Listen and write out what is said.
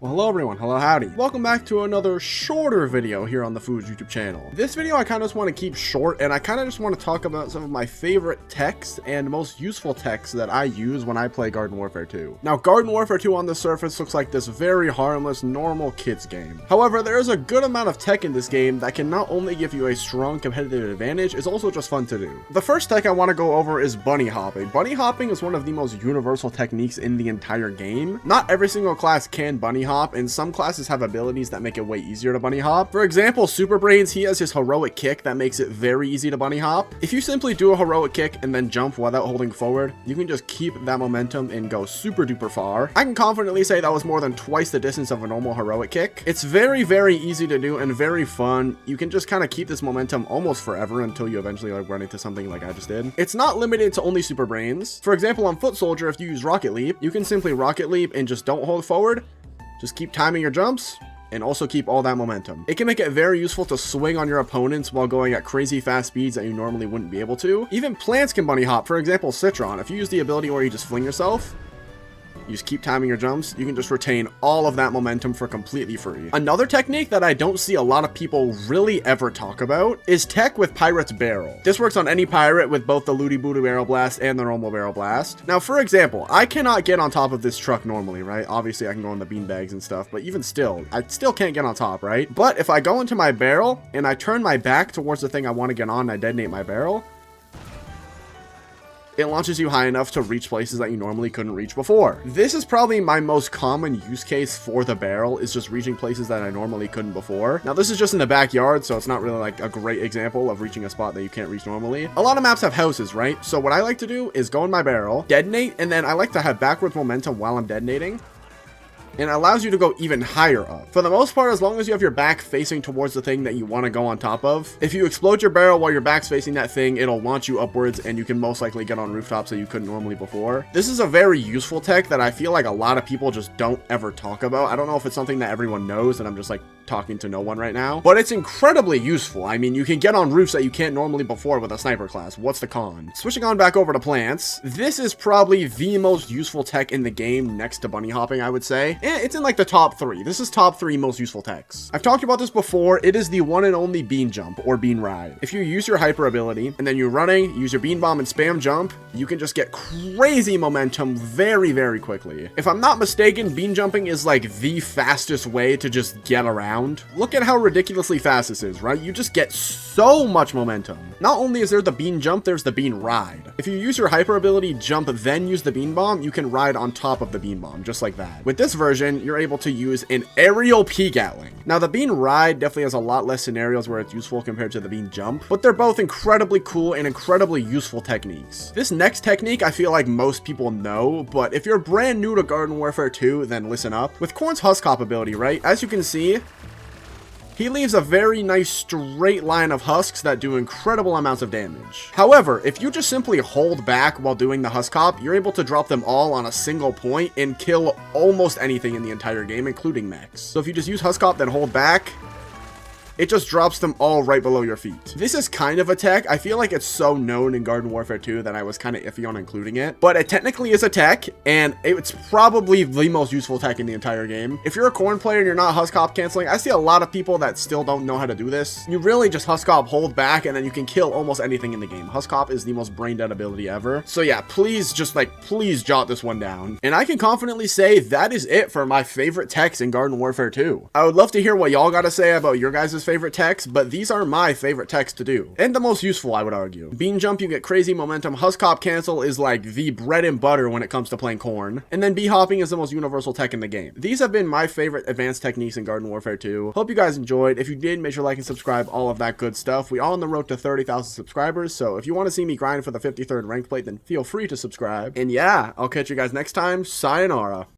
Well, hello everyone, hello howdy. Welcome back to another shorter video here on the Foods YouTube channel. This video I kind of just want to keep short, and I kind of just want to talk about some of my favorite techs and most useful techs that I use when I play Garden Warfare 2. Now, Garden Warfare 2 on the surface looks like this very harmless, normal kids game. However, there is a good amount of tech in this game that can not only give you a strong competitive advantage, it's also just fun to do. The first tech I want to go over is bunny hopping. Bunny hopping is one of the most universal techniques in the entire game. Not every single class can bunny hop, and some classes have abilities that make it way easier to bunny hop. For example, Super Brains, he has his heroic kick that makes it very easy to bunny hop. If you simply do a heroic kick and then jump without holding forward, you can just keep that momentum and go super duper far. I can confidently say that was more than twice the distance of a normal heroic kick. It's very easy to do and very fun. You can just kind of keep this momentum almost forever until you eventually run into something like I just did. It's not limited to only Super Brains. For example, on Foot Soldier, if you use Rocket Leap, you can simply Rocket Leap and just don't hold forward. Just keep timing your jumps and also keep all that momentum. It can make it very useful to swing on your opponents while going at crazy fast speeds that you normally wouldn't be able to. Even plants can bunny hop. For example, Citron, if you use the ability where you just fling yourself, you just keep timing your jumps, you can just retain all of that momentum for completely free. Another technique that I don't see a lot of people really ever talk about is tech with Pirate's Barrel. This works on any pirate with both the Looty Booty Barrel Blast and the normal Barrel Blast. Now, for example, I cannot get on top of this truck normally, right? Obviously, I can go in the beanbags and stuff, but even still, I still can't get on top, right? But if I go into my barrel and I turn my back towards the thing I want to get on and I detonate my barrel, it launches you high enough to reach places that you normally couldn't reach before. This is probably my most common use case for the barrel, is just reaching places that I normally couldn't before. Now, this is just in the backyard, so it's not really like a great example of reaching a spot that you can't reach normally. A lot of maps have houses, right? So what I like to do is go in my barrel, detonate, and then I like to have backwards momentum while I'm detonating. And it allows you to go even higher up. For the most part, as long as you have your back facing towards the thing that you want to go on top of, if you explode your barrel while your back's facing that thing, it'll launch you upwards and you can most likely get on rooftops that you couldn't normally before. This is a very useful tech that I feel like a lot of people just don't ever talk about. I don't know if it's something that everyone knows and I'm just like talking to no one right now, but it's incredibly useful. I mean, you can get on roofs that you can't normally before with a sniper class. What's the con? Switching on back over to plants, this is probably the most useful tech in the game next to bunny hopping, I would say. It's in like the top 3. This is top 3 most useful techs. I've talked about this before. It is the one and only bean jump or bean ride. If you use your hyper ability and then you're running, use your bean bomb and spam jump, you can just get crazy momentum very quickly. If I'm not mistaken, bean jumping is like the fastest way to just get around. Look at how ridiculously fast this is, right? You just get so much momentum. Not only is there the bean jump, there's the bean ride. If you use your hyper ability jump then use the bean bomb, you can ride on top of the bean bomb just like that. With this version, you're able to use an aerial P-Gatling. Now, the bean ride definitely has a lot less scenarios where it's useful compared to the bean jump, but they're both incredibly cool and incredibly useful techniques. This next technique I feel like most people know, but if you're brand new to Garden Warfare 2, then listen up. With Corn's Husk Hop ability, right, as you can see, he leaves a very nice straight line of husks that do incredible amounts of damage. However, if you just simply hold back while doing the husk hop, you're able to drop them all on a single point and kill almost anything in the entire game, including mechs. So if you just use husk hop, then hold back, it just drops them all right below your feet. This is kind of a tech. I feel like it's so known in Garden Warfare 2 that I was kind of iffy on including it, but it technically is a tech, and it's probably the most useful tech in the entire game. If you're a Corn player and you're not husk hop canceling, I see a lot of people that still don't know how to do this. You really just husk hop, hold back, and then you can kill almost anything in the game. Husk hop is the most brain dead ability ever. So yeah, please jot this one down. And I can confidently say that is it for my favorite techs in Garden Warfare 2. I would love to hear what y'all got to say about your guys' favorite techs, but these are my favorite techs to do, and the most useful, I would argue. Bean jump, you get crazy momentum. Husk hop cancel is like the bread and butter when it comes to playing Corn, and then bee hopping is the most universal tech in the game. These have been my favorite advanced techniques in Garden Warfare 2. Hope you guys enjoyed. If you did, make sure to like and subscribe, all of that good stuff. We are on the road to 30,000 subscribers, so if you want to see me grind for the 53rd ranked plate, then feel free to subscribe. And yeah, I'll catch you guys next time. Sayonara.